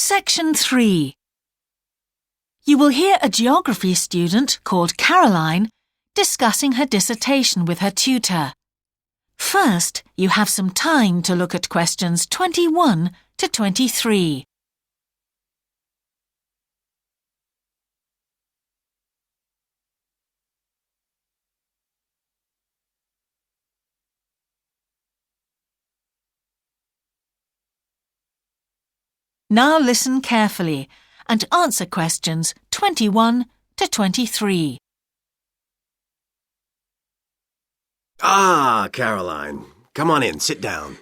Section 3. You will hear a geography student called Caroline discussing her dissertation with her tutor. First, you have some time to look at questions 21 to 23. Now listen carefully and answer questions 21 to 23. Ah, Caroline. Come on in, sit down.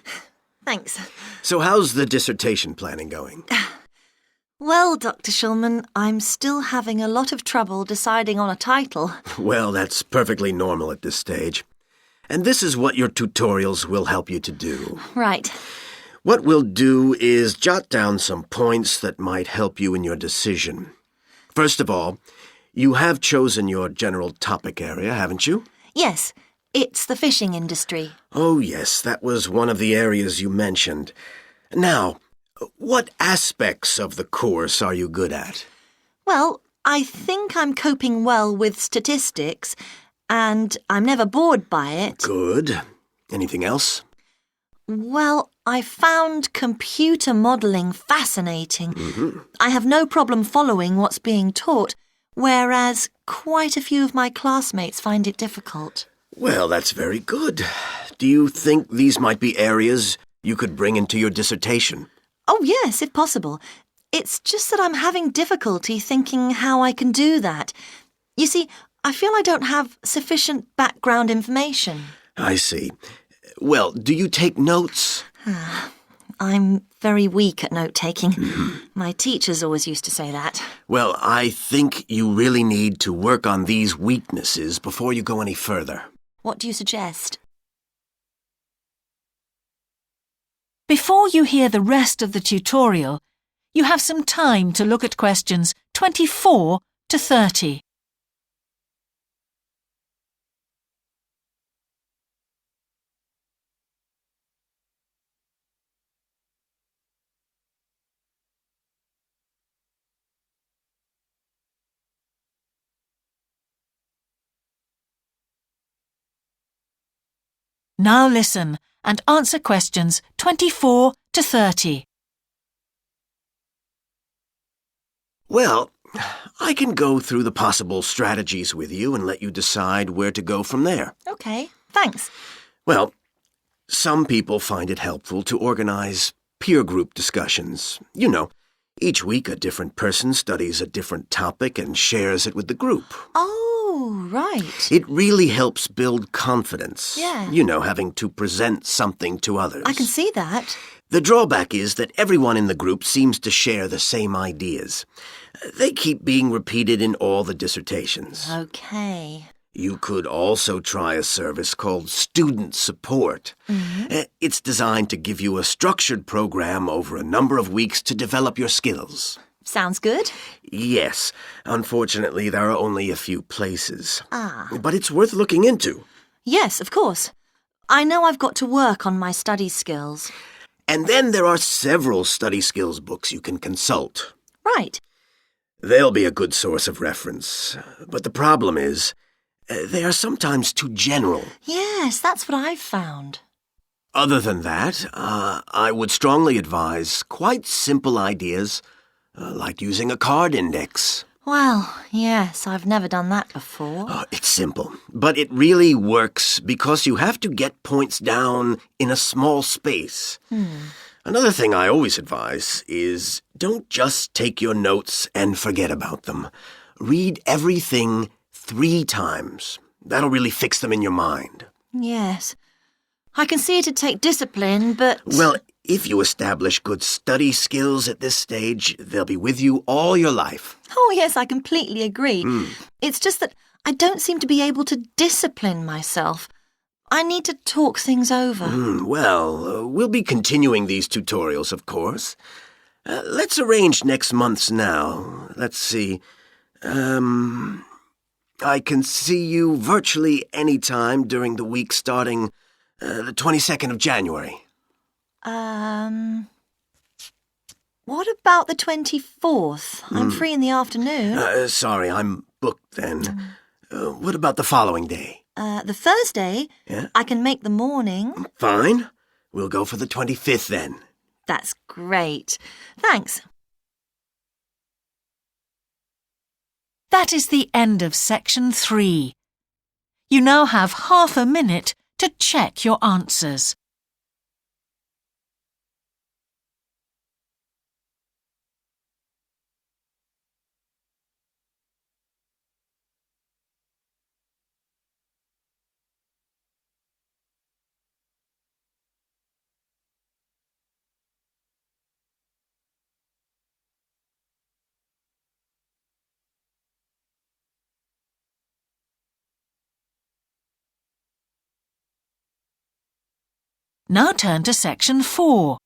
Thanks. So how's the dissertation planning going? Well, Dr. Shulman, I'm still having a lot of trouble deciding on a title. Well, that's perfectly normal at this stage. And this is what your tutorials will help you to do. Right. What we'll do is jot down some points that might help you in your decision. First of all, you have chosen your general topic area, haven't you? Yes, it's the fishing industry. Oh, yes, that was one of the areas you mentioned. Now, what aspects of the course are you good at? Well, I think I'm coping well with statistics, and I'm never bored by it. Good. Anything else? Well, I found computer modelling fascinating. I have no problem following what's being taught, whereas quite a few of my classmates find it difficult. Well, that's very good. Do you think these might be areas you could bring into your dissertation? Oh, yes, if possible. It's just that I'm having difficulty thinking how I can do that. You see, I feel I don't have sufficient background information. I see. Well, do you take notes? I'm very weak at note-taking. My teachers always used to say that. Well, I think you really need to work on these weaknesses before you go any further. What do you suggest? Before you hear the rest of the tutorial, you have some time to look at questions 24 to 30. Now listen and answer questions 24 to 30. Well, I can go through the possible strategies with you and let you decide where to go from there. Okay, thanks. Well, some people find it helpful to organize peer group discussions. You know, each week a different person studies a different topic and shares it with the group. Oh, right. It really helps build confidence. Yeah. You know, having to present something to others. I can see that. The drawback is that everyone in the group seems to share the same ideas. They keep being repeated in all the dissertations. Okay. You could also try a service called Student Support. It's designed to give you a structured program over a number of weeks to develop your skills. Sounds good. Yes. Unfortunately, there are only a few places. Ah. But it's worth looking into. Yes, of course. I know I've got to work on my study skills. And then there are several study skills books you can consult. Right. They'll be a good source of reference. But the problem is, they are sometimes too general. Yes, that's what I've found. Other than that, I would strongly advise quite simple ideas, like using a card index. Well, yes, I've never done that before. It's simple, but it really works because you have to get points down in a small space. Another thing I always advise is don't just take your notes and forget about them. Read everything 3 times. That'll really fix them in your mind. Yes. I can see it'd take discipline, but... Well, if you establish good study skills at this stage, they'll be with you all your life. Oh, yes, I completely agree. It's just that I don't seem to be able to discipline myself. I need to talk things over. We'll be continuing these tutorials, of course. Let's arrange next month's now. Let's see. I can see you virtually any time during the week starting the 22nd of January. What about the 24th? I'm free in the afternoon. Sorry, I'm booked then. What about the following day? The Thursday? Yeah? I can make the morning. Fine. We'll go for the 25th then. That's great. Thanks. That is the end of section 3. You now have half a minute to check your answers. Now turn to section 4.